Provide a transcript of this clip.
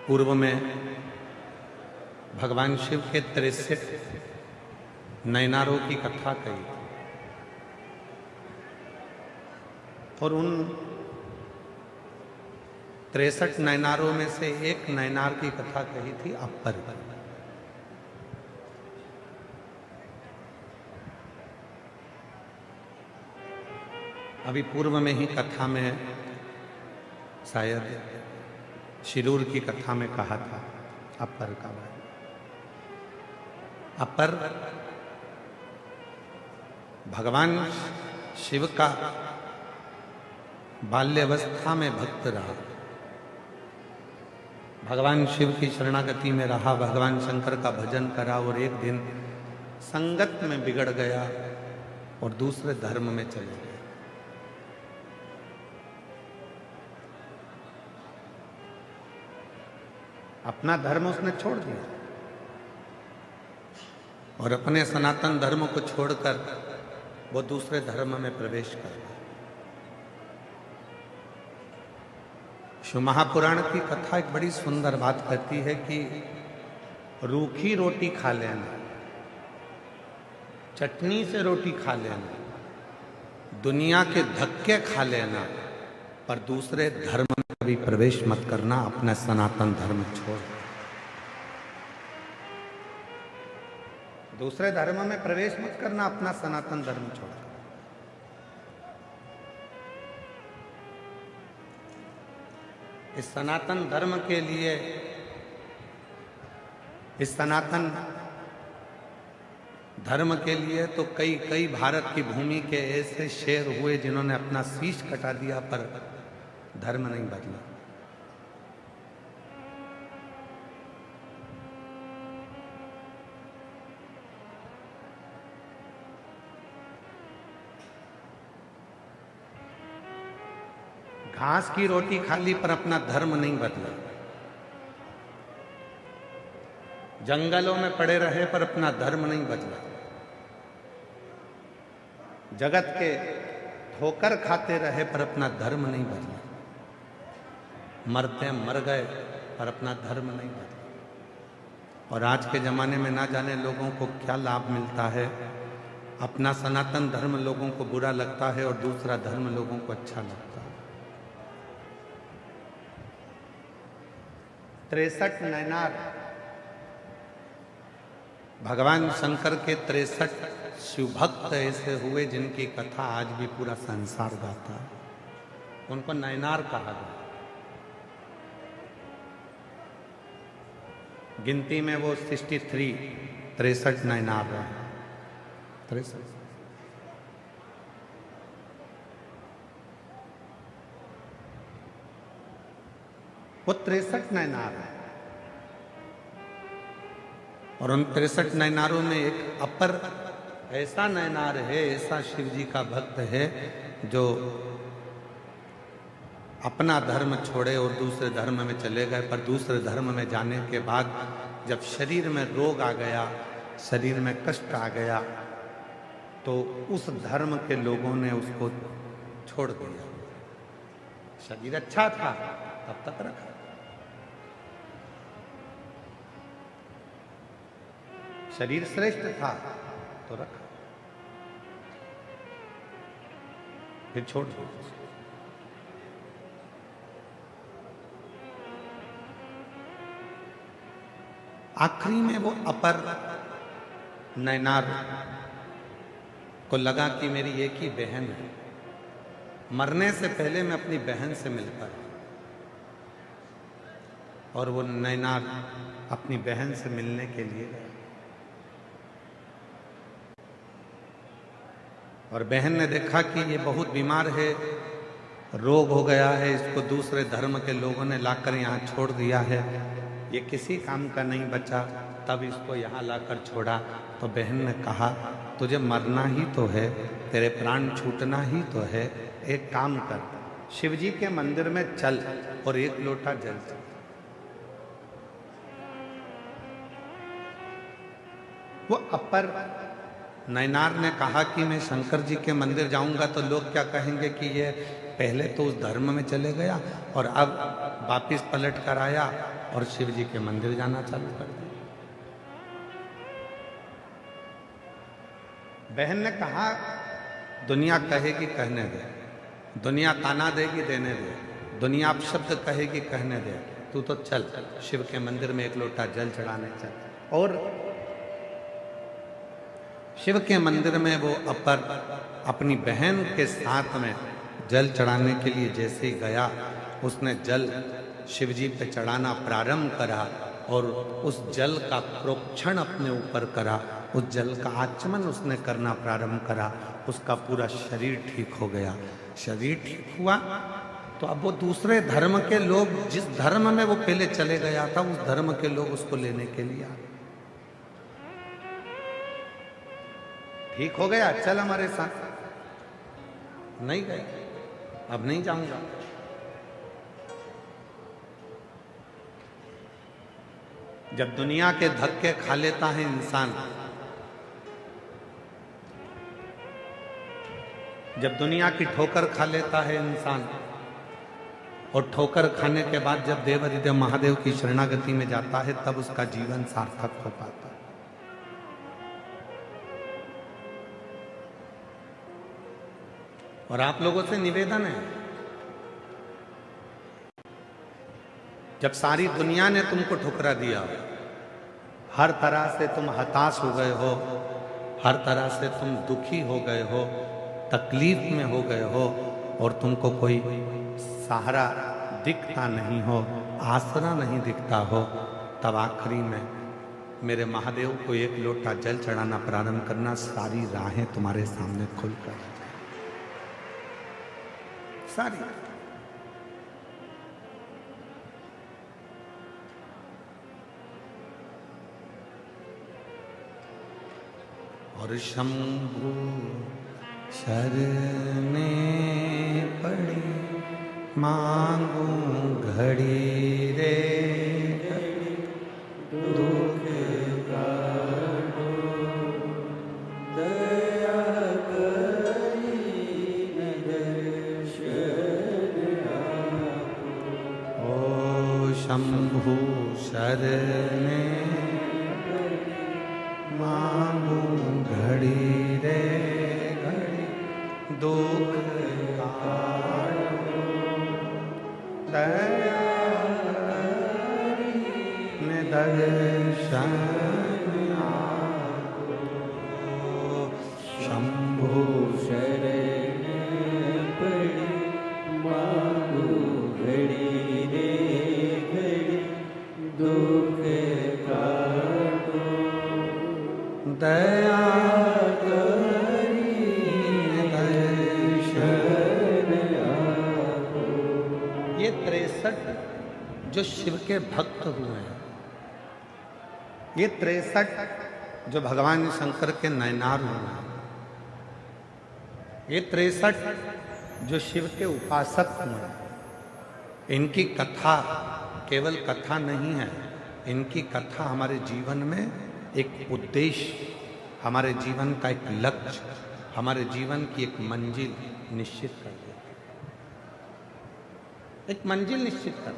पूर्व में भगवान शिव के 63 नयनारों की कथा कही और उन 63 नयनारों में से एक नयनार की कथा कही थी अपर। अभी पूर्व में ही कथा में शायद शिरूर की कथा में कहा था अपर का बारे। अपर भगवान शिव का बाल्यावस्था में भक्त रहा, भगवान शिव की शरणागति में रहा, भगवान शंकर का भजन करा और एक दिन संगत में बिगड़ गया और दूसरे धर्म में चले गया। अपना धर्म उसने छोड़ दिया और अपने सनातन धर्म को छोड़कर वो दूसरे धर्म में प्रवेश कर गया। शिव महापुराण की कथा एक बड़ी सुंदर बात कहती है कि रूखी रोटी खा लेना, चटनी से रोटी खा लेना, दुनिया के धक्के खा लेना, पर दूसरे धर्म में कभी प्रवेश मत करना, अपना सनातन धर्म छोड़। दूसरे धर्म में प्रवेश मत करना, अपना सनातन धर्म छोड़। इस सनातन धर्म के लिए, इस सनातन धर्म के लिए तो कई भारत की भूमि के ऐसे शेर हुए जिन्होंने अपना शीश कटा दिया, पर धर्म नहीं बदला। घास की रोटी खा ली पर अपना धर्म नहीं बदला, जंगलों में पड़े रहे पर अपना धर्म नहीं बदला, जगत के ठोकर खाते रहे पर अपना धर्म नहीं बदला, मरते मर गए पर अपना धर्म नहीं बदला। और आज के जमाने में ना जाने लोगों को क्या लाभ मिलता है, अपना सनातन धर्म लोगों को बुरा लगता है और दूसरा धर्म लोगों को अच्छा लगता है। 63 नयनार, भगवान शंकर के 63 शिव भक्त ऐसे हुए जिनकी कथा आज भी पूरा संसार गाता है, उनको नयनार कहा गया। गिनती में वो 63 नयनार रहे। 63 वो 63 नयनार है और उन 63 नयनारों में एक अपर ऐसा नयनार है, ऐसा शिव जी का भक्त है जो अपना धर्म छोड़े और दूसरे धर्म में चले गए, पर दूसरे धर्म में जाने के बाद जब शरीर में रोग आ गया, शरीर में कष्ट आ गया, तो उस धर्म के लोगों ने उसको छोड़ दिया। शरीर अच्छा था तब तक रखा, शरीर श्रेष्ठ था तो रखा, फिर छोड़ दिया। आखिरी में वो अपर नयनार को लगा कि मेरी एक ही बहन है, मरने से पहले मैं अपनी बहन से मिलकर, और वो नयनार अपनी बहन से मिलने के लिए गया और बहन ने देखा कि ये बहुत बीमार है, रोग हो गया है, इसको दूसरे धर्म के लोगों ने लाकर यहाँ छोड़ दिया है, ये किसी काम का नहीं बचा, तब इसको यहाँ लाकर छोड़ा। तो बहन ने कहा तुझे मरना ही तो है, तेरे प्राण छूटना ही तो है, एक काम कर, शिवजी के मंदिर में चल और एक लोटा जल चल। वो अपर नैनार ने कहा कि मैं शंकर जी के मंदिर जाऊंगा तो लोग क्या कहेंगे कि ये पहले तो उस धर्म में चले गया और अब वापिस पलट कर आया और शिव जी के मंदिर जाना चालू कर दिया। बहन ने कहा दुनिया कहेगी कहने दे, दुनिया ताना देगी देने दे, दुनिया अपशब्द कहेगी कहने दे, तू तो चल शिव के मंदिर में एक लोटा जल चढ़ाने चल। और शिव के मंदिर में वो अपनी बहन के साथ में जल चढ़ाने के लिए जैसे ही गया, उसने जल शिव जी पे चढ़ाना प्रारंभ करा और उस जल का प्रोक्षण अपने ऊपर करा, उस जल का आचमन उसने करना प्रारंभ करा, उसका पूरा शरीर ठीक हो गया। शरीर ठीक हुआ तो अब वो दूसरे धर्म के लोग, जिस धर्म में वो पहले चले गया था, उस धर्म के लोग उसको लेने के लिए आ गए। ठीक हो गया, चल हमारे साथ। नहीं गया, अब नहीं जाऊंगा। जब दुनिया के धक्के खा लेता है इंसान, जब दुनिया की ठोकर खा लेता है इंसान और ठोकर खाने के बाद जब देवाधिदेव महादेव की शरणागति में जाता है, तब उसका जीवन सार्थक हो पाता है। और आप लोगों से निवेदन है, जब सारी दुनिया ने तुमको ठुकरा दिया, हर तरह से तुम हताश हो गए हो, हर तरह से तुम दुखी हो गए हो, तकलीफ में हो गए हो और तुमको कोई सहारा दिखता नहीं हो, आसरा नहीं दिखता हो, तब आखिरी में मेरे महादेव को एक लोटा जल चढ़ाना प्रारंभ करना, सारी राहें तुम्हारे सामने खुलकर सारी। और शंभु शरणे पड़ी मांगू घड़ी रे घड़ी, दुख काटो दया करी दर्शन आपो। ओ शंभु शरणे मांगू घड़ी रे घड़ी, दुख काटो दया करी दर्शन आपो। शंभु शरण पड़ी मांगू घड़ी रे घड़ी, दुख काटो दया करी दर्शन आपो। ये 63 जो शिव के भक्त हुए हैं, ये 63 जो भगवान शंकर के नैनार हुए हैं, ये 63 जो शिव के उपासक हुए हैं, इनकी कथा केवल कथा नहीं है, इनकी कथा हमारे जीवन में एक उद्देश्य, हमारे जीवन का एक लक्ष्य, हमारे जीवन की एक मंजिल निश्चित कर देती है, एक मंजिल निश्चित कर।